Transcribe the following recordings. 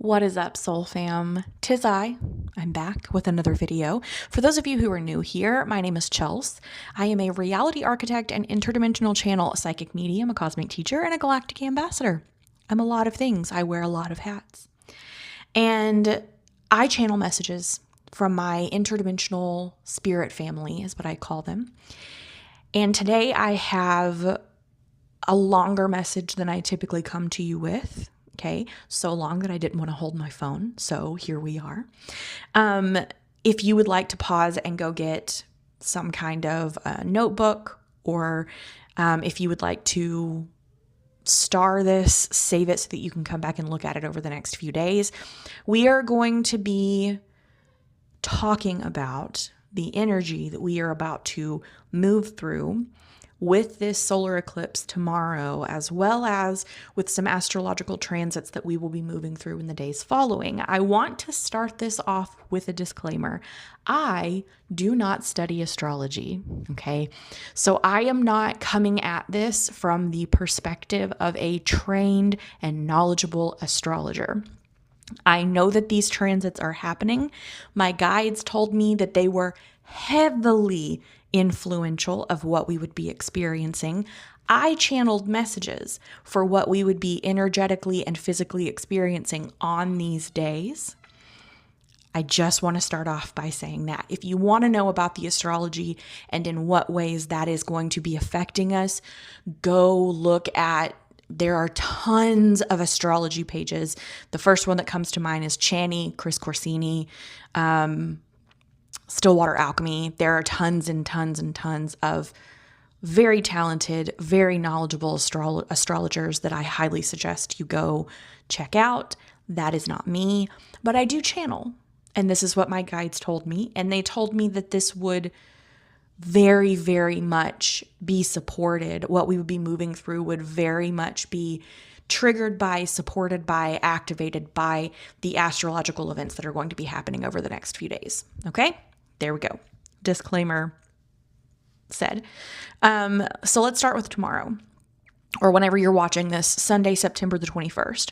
What is up, Soul Fam? 'Tis I. I'm back with another video. For those of you who are new here, my name is Chels. I am a reality architect and interdimensional channel, a psychic medium, a cosmic teacher, and a galactic ambassador. I'm a lot of things. I wear a lot of hats. And I channel messages from my interdimensional spirit family, is what I call them. And today I have a longer message than I typically come to you with. Okay, so long that I didn't want to hold my phone. So here we are. If you would like to pause and go get some kind of a notebook, or if you would like to star this, save it so that you can come back and look at it over the next few days, we are going to be talking about the energy that we are about to move through with this solar eclipse tomorrow, as well as with some astrological transits that we will be moving through in the days following. I want to start this off with a disclaimer. I do not study astrology, okay? So I am not coming at this from the perspective of a trained and knowledgeable astrologer. I know that these transits are happening. My guides told me that they were heavily influential of what we would be experiencing. I channeled messages for what we would be energetically and physically experiencing on these days. I just want to start off by saying that. If you want to know about the astrology and in what ways that is going to be affecting us, go look at, there are tons of astrology pages. The first one that comes to mind is Chani, Chris Corsini, Stillwater Alchemy. There are tons and tons and tons of very talented, very knowledgeable astrologers that I highly suggest you go check out. That is not me, but I do channel. And this is what my guides told me. And they told me that this would very, very much be supported. What we would be moving through would very much be triggered by, supported by, activated by the astrological events that are going to be happening over the next few days. Okay? There we go. Disclaimer said. So let's start with tomorrow, or whenever you're watching this, Sunday, September the 21st.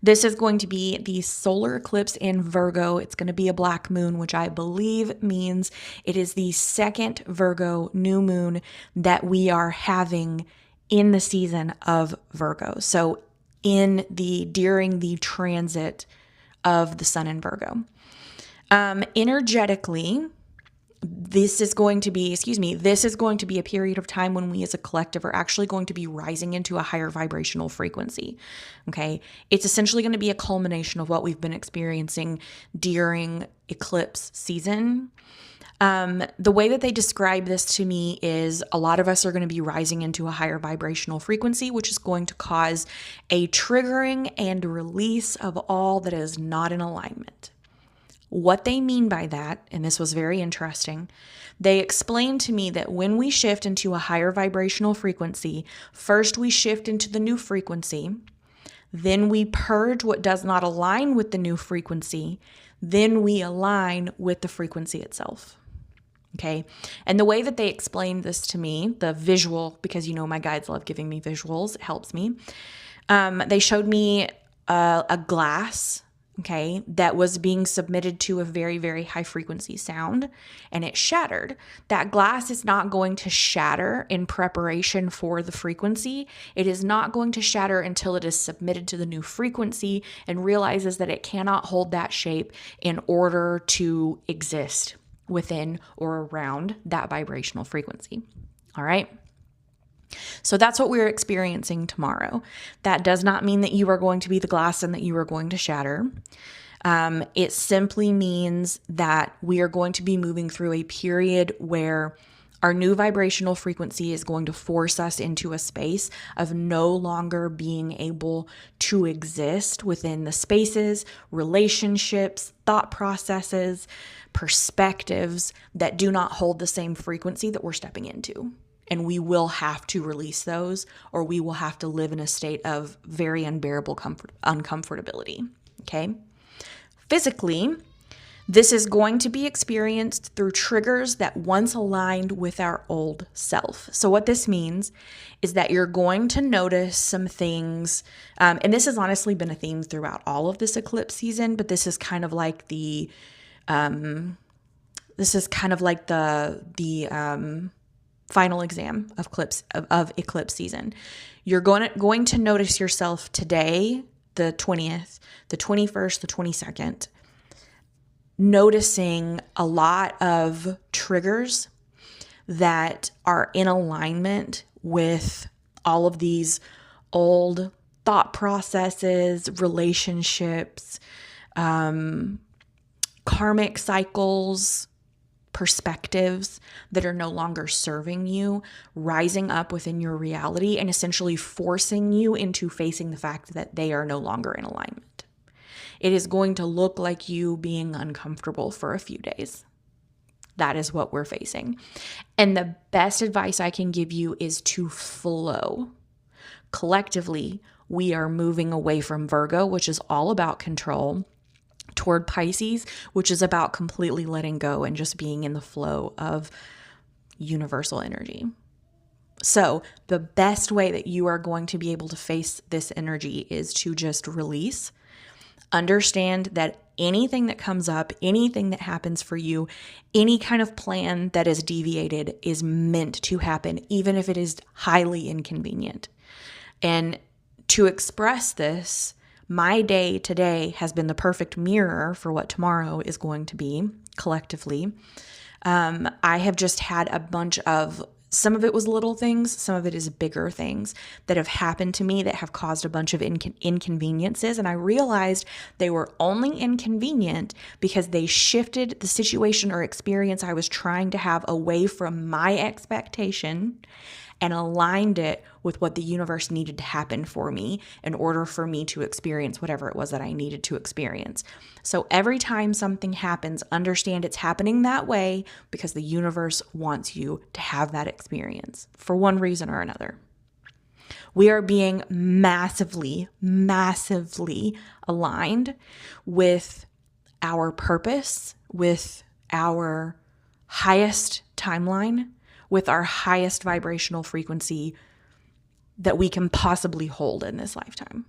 This is going to be the solar eclipse in Virgo. It's going to be a black moon, which I believe means it is the second Virgo new moon that we are having in the season of Virgo. So during the transit of the sun in Virgo. Energetically, this is going to be a period of time when we as a collective are actually going to be rising into a higher vibrational frequency. Okay. It's essentially going to be a culmination of what we've been experiencing during eclipse season. The way that they describe this to me is a lot of us are going to be rising into a higher vibrational frequency, which is going to cause a triggering and release of all that is not in alignment. What they mean by that, and this was very interesting, they explained to me that when we shift into a higher vibrational frequency, first we shift into the new frequency, then we purge what does not align with the new frequency, then we align with the frequency itself. Okay. And the way that they explained this to me, the visual, because you know my guides love giving me visuals, it helps me. They showed me a glass, okay, that was being submitted to a very, very high frequency sound, and it shattered. That glass is not going to shatter in preparation for the frequency. It is not going to shatter until it is submitted to the new frequency and realizes that it cannot hold that shape in order to exist within or around that vibrational frequency. All right. So that's what we're experiencing tomorrow. That does not mean that you are going to be the glass and that you are going to shatter. It simply means that we are going to be moving through a period where our new vibrational frequency is going to force us into a space of no longer being able to exist within the spaces, relationships, thought processes, perspectives that do not hold the same frequency that we're stepping into. And we will have to release those, or we will have to live in a state of very unbearable uncomfortability. Okay. Physically, This is going to be experienced through triggers that once aligned with our old self. So what this means is that you're going to notice some things, and this has honestly been a theme throughout all of this eclipse season, but this is kind of like the final exam of eclipse season. You're going to notice yourself today, the 20th, the 21st, the 22nd, noticing a lot of triggers that are in alignment with all of these old thought processes, relationships, karmic cycles, perspectives that are no longer serving you, rising up within your reality and essentially forcing you into facing the fact that they are no longer in alignment. It is going to look like you being uncomfortable for a few days. That is what we're facing. And the best advice I can give you is to flow. Collectively, we are moving away from Virgo, which is all about control, toward Pisces, which is about completely letting go and just being in the flow of universal energy. So the best way that you are going to be able to face this energy is to just release. Understand that anything that comes up, anything that happens for you, any kind of plan that is deviated is meant to happen, even if it is highly inconvenient. And to express this, my day today has been the perfect mirror for what tomorrow is going to be collectively. I have just had a bunch of, some of it was little things, some of it is bigger things that have happened to me that have caused a bunch of inconveniences. And I realized they were only inconvenient because they shifted the situation or experience I was trying to have away from my expectation and aligned it with what the universe needed to happen for me in order for me to experience whatever it was that I needed to experience. So every time something happens, understand it's happening that way because the universe wants you to have that experience for one reason or another. We are being massively, massively aligned with our purpose, with our highest timeline, with our highest vibrational frequency that we can possibly hold in this lifetime.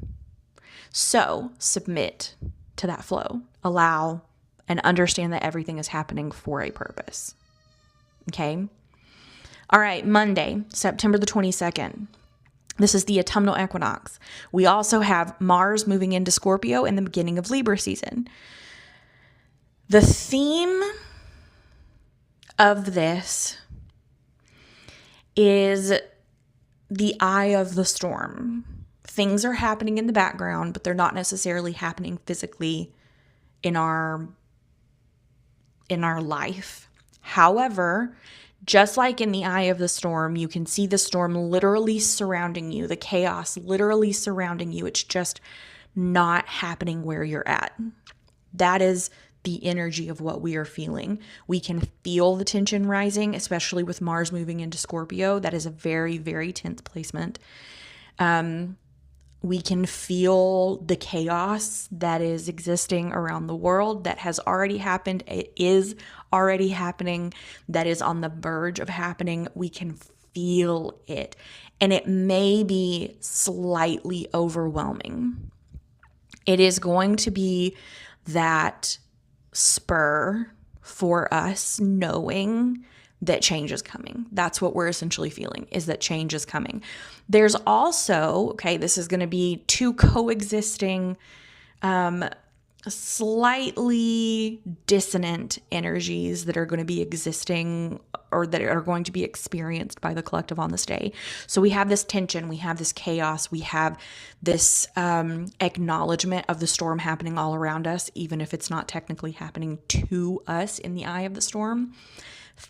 So submit to that flow, allow, and understand that everything is happening for a purpose. Okay? All right, Monday, September the 22nd. This is the autumnal equinox. We also have Mars moving into Scorpio in the beginning of Libra season. The theme of this is the eye of the storm. Things are happening in the background, but they're not necessarily happening physically in our life. However, just like in the eye of the storm, you can see the storm literally surrounding you, the chaos literally surrounding you. It's just not happening where you're at. That is the energy of what we are feeling. We can feel the tension rising, especially with Mars moving into Scorpio. That is a very, very tense placement. We can feel the chaos that is existing around the world that has already happened. It is already happening. That is on the verge of happening. We can feel it. And it may be slightly overwhelming. It is going to be that spur for us knowing that change is coming. That's what we're essentially feeling, is that change is coming. There's also, okay, this is going to be two coexisting, slightly dissonant energies that are going to be existing or that are going to be experienced by the collective on this day. So we have this tension, we have this chaos, we have this acknowledgement of the storm happening all around us, even if it's not technically happening to us in the eye of the storm.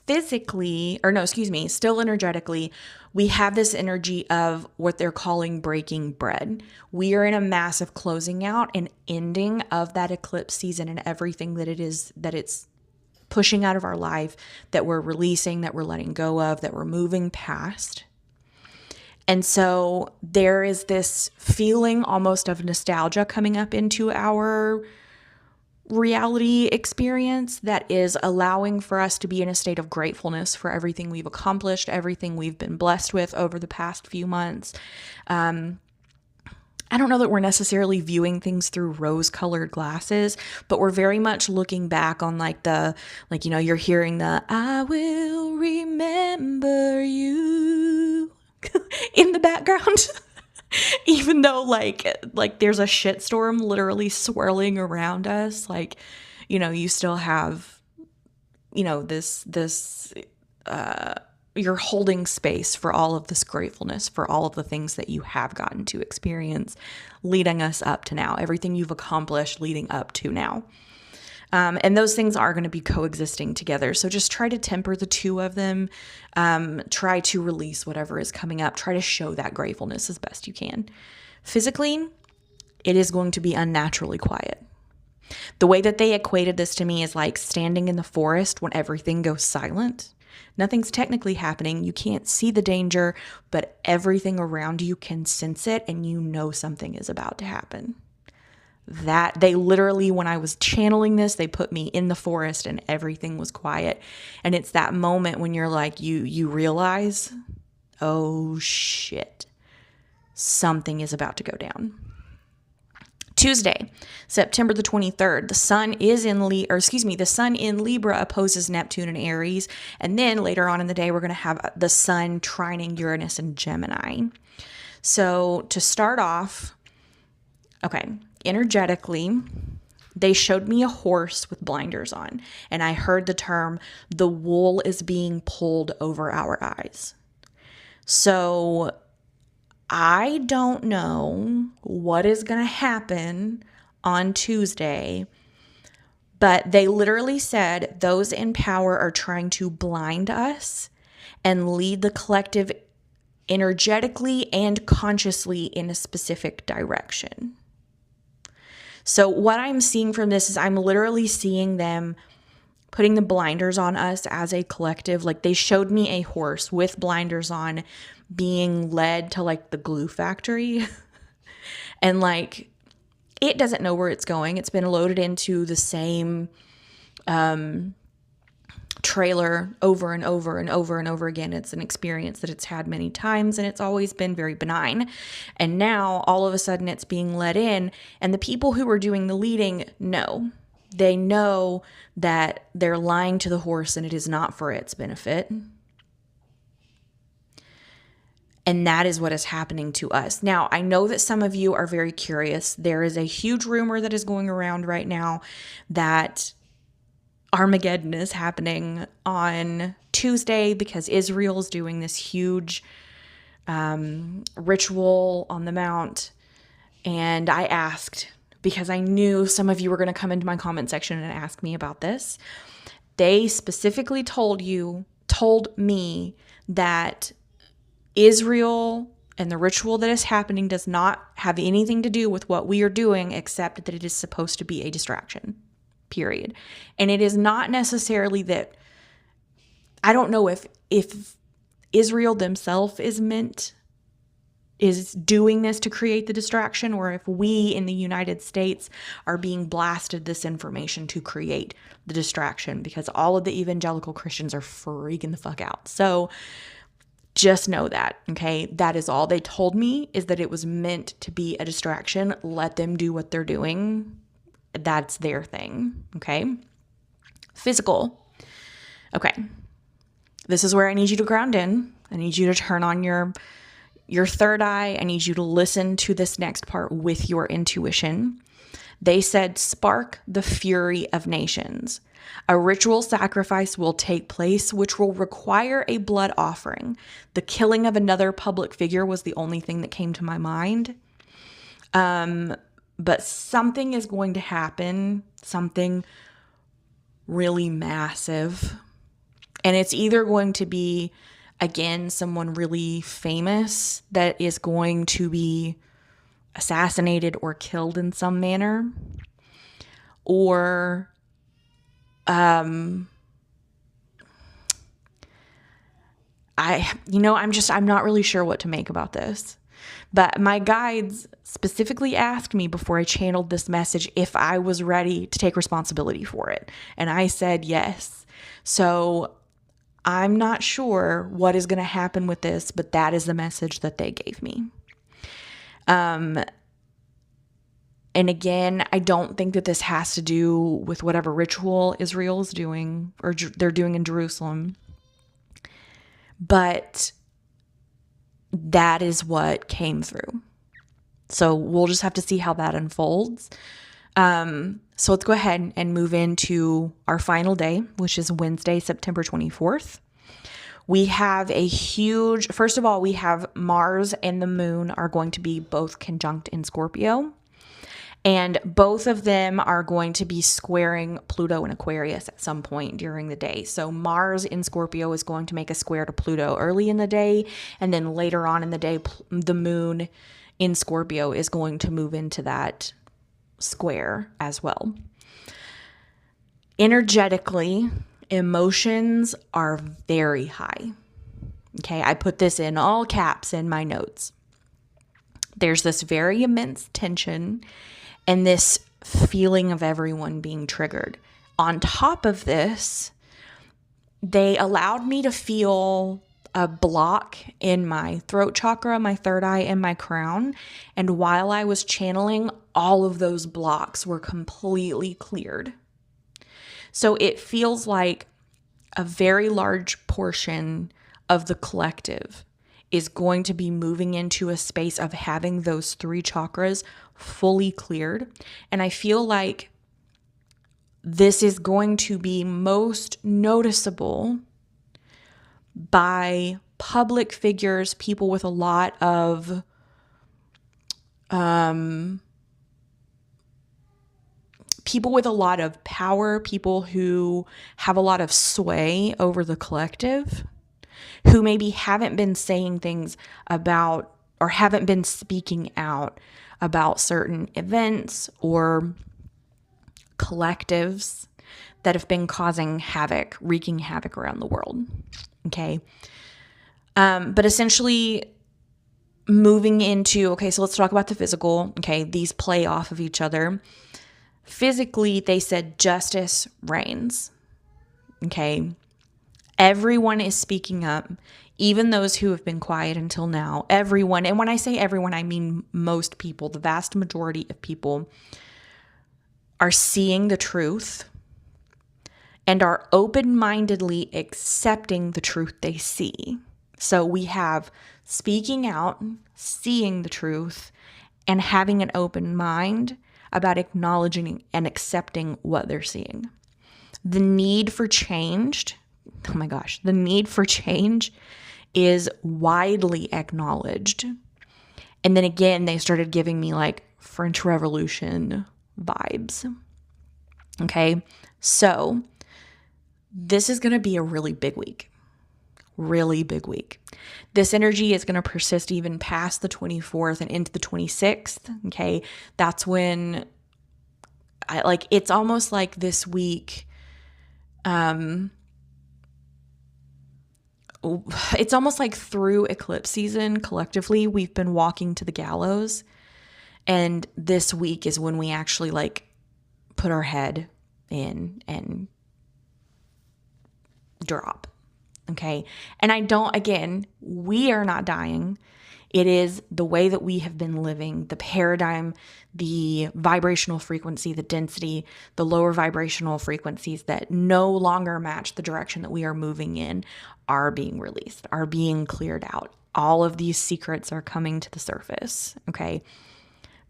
Still energetically, we have this energy of what they're calling breaking bread. We are in a massive closing out and ending of that eclipse season and everything that it's pushing out of our life, that we're releasing, that we're letting go of, that we're moving past. And so there is this feeling almost of nostalgia coming up into our reality experience that is allowing for us to be in a state of gratefulness for everything we've accomplished, everything we've been blessed with over the past few months. I don't know that we're necessarily viewing things through rose-colored glasses, but we're very much looking back on you're hearing the "I will remember you" in the background. Even though like there's a shitstorm literally swirling around us, you still have, this you're holding space for all of this gratefulness, for all of the things that you have gotten to experience leading us up to now, everything you've accomplished leading up to now. And those things are going to be coexisting together. So just try to temper the two of them. Try to release whatever is coming up. Try to show that gratefulness as best you can. Physically, it is going to be unnaturally quiet. The way that they equated this to me is like standing in the forest when everything goes silent. Nothing's technically happening. You can't see the danger, but everything around you can sense it, and you know something is about to happen. That they literally, when I was channeling this, they put me in the forest and everything was quiet. And it's that moment when you're like, you realize, oh shit, something is about to go down. Tuesday, September the 23rd, the sun in Libra opposes Neptune and Aries. And then later on in the day, we're going to have the sun trining Uranus and Gemini. So to start off, energetically, they showed me a horse with blinders on, and I heard the term, "the wool is being pulled over our eyes." So I don't know what is going to happen on Tuesday, but they literally said those in power are trying to blind us and lead the collective energetically and consciously in a specific direction. So what I'm seeing from this is I'm literally seeing them putting the blinders on us as a collective. Like they showed me a horse with blinders on being led to like the glue factory. And like it doesn't know where it's going. It's been loaded into the same trailer over and over and over and over again. It's an experience that it's had many times, and it's always been very benign. And now all of a sudden it's being let in, and the people who are doing the leading know. They know that they're lying to the horse and it is not for its benefit. And that is what is happening to us. Now, I know that some of you are very curious. There is a huge rumor that is going around right now that Armageddon is happening on Tuesday because Israel is doing this huge ritual on the Mount. And I asked, because I knew some of you were going to come into my comment section and ask me about this. They specifically told me that Israel and the ritual that is happening does not have anything to do with what we are doing, except that it is supposed to be a distraction, period. And it is not necessarily that, I don't know if Israel themselves is doing this to create the distraction, or if we in the United States are being blasted this information to create the distraction, because all of the evangelical Christians are freaking the fuck out. So just know that, okay? That is all they told me, is that it was meant to be a distraction. Let them do what they're doing. That's their thing, okay? Physical. Okay. This is where I need you to ground in. I need you to turn on your third eye. I need you to listen to this next part with your intuition. They said, spark the fury of nations. A ritual sacrifice will take place, which will require a blood offering. The killing of another public figure was the only thing that came to my mind. But something is going to happen, something really massive. And it's either going to be, again, someone really famous that is going to be assassinated or killed in some manner, or I'm not really sure what to make about this. But my guides specifically asked me before I channeled this message if I was ready to take responsibility for it. And I said yes. So I'm not sure what is going to happen with this, but that is the message that they gave me. And again, I don't think that this has to do with whatever ritual Israel is doing or they're doing in Jerusalem. But that is what came through. So we'll just have to see how that unfolds. So let's go ahead and move into our final day, which is Wednesday, September 24th. We have first of all, we have Mars and the moon are going to be both conjunct in Scorpio. And both of them are going to be squaring Pluto in Aquarius at some point during the day. So Mars in Scorpio is going to make a square to Pluto early in the day. And then later on in the day, the moon in Scorpio is going to move into that square as well. Energetically, emotions are very high. Okay, I put this in all caps in my notes. There's this very immense tension and this feeling of everyone being triggered. On top of this, they allowed me to feel a block in my throat chakra, my third eye, and my crown. And while I was channeling, all of those blocks were completely cleared. So it feels like a very large portion of the collective is going to be moving into a space of having those three chakras fully cleared. And I feel like this is going to be most noticeable by public figures, people with a lot of power, people who have a lot of sway over the collective, who maybe haven't been saying things about or haven't been speaking out about certain events or collectives that have been causing havoc, wreaking havoc around the world. Okay. But essentially moving into, so let's talk about the physical. Okay. These play off of each other. Physically, they said justice reigns. Okay. Everyone is speaking up, even those who have been quiet until now. Everyone, and when I say everyone, I mean most people, the vast majority of people are seeing the truth and are open-mindedly accepting the truth they see. So we have speaking out, seeing the truth, and having an open mind about acknowledging and accepting what they're seeing. The need for change is widely acknowledged. And then again, they started giving me like French Revolution vibes. Okay, so this is going to be a really big week. Really big week. This energy is going to persist even past the 24th and into the 26th. Okay, that's when it's almost like this week. It's almost like through eclipse season, collectively, we've been walking to the gallows. And this week is when we actually put our head in and drop. Okay. And we are not dying. It is the way that we have been living, the paradigm, the vibrational frequency, the density, the lower vibrational frequencies that no longer match the direction that we are moving in are being released, are being cleared out. All of these secrets are coming to the surface. Okay.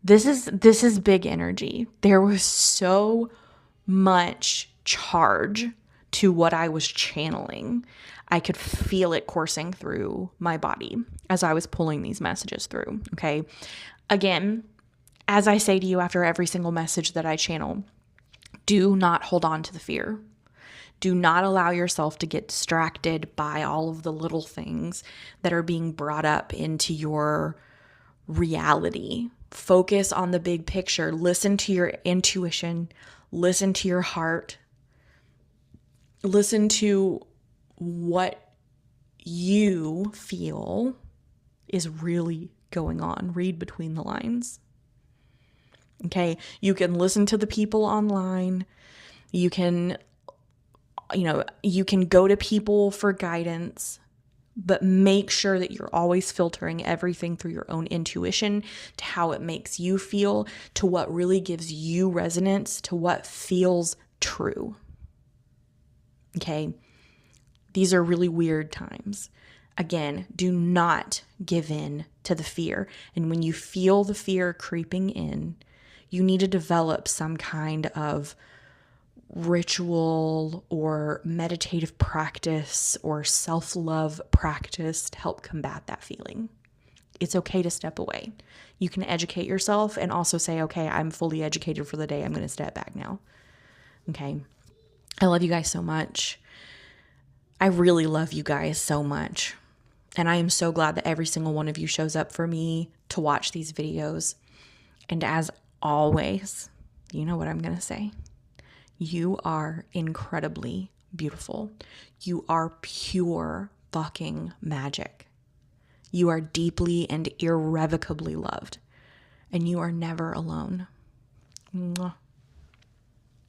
This is big energy. There was so much charge to what I was channeling. I could feel it coursing through my body as I was pulling these messages through. Okay. Again, as I say to you after every single message that I channel, do not hold on to the fear. Do not allow yourself to get distracted by all of the little things that are being brought up into your reality. Focus on the big picture. Listen to your intuition. Listen to your heart. Listen to what you feel is really going on. Read between the lines. Okay, you can listen to the people online. You can go to people for guidance, but make sure that you're always filtering everything through your own intuition, to how it makes you feel, to what really gives you resonance, to what feels true. Okay, these are really weird times. Again, do not give in to the fear. And when you feel the fear creeping in, you need to develop some kind of ritual or meditative practice or self-love practice to help combat that feeling. It's okay to step away. You can educate yourself and also say, okay, I'm fully educated for the day. I'm going to step back now. Okay. I love you guys so much. I really love you guys so much. And I am so glad that every single one of you shows up for me to watch these videos. And as always, you know what I'm going to say. You are incredibly beautiful. You are pure fucking magic. You are deeply and irrevocably loved. And you are never alone. Mwah.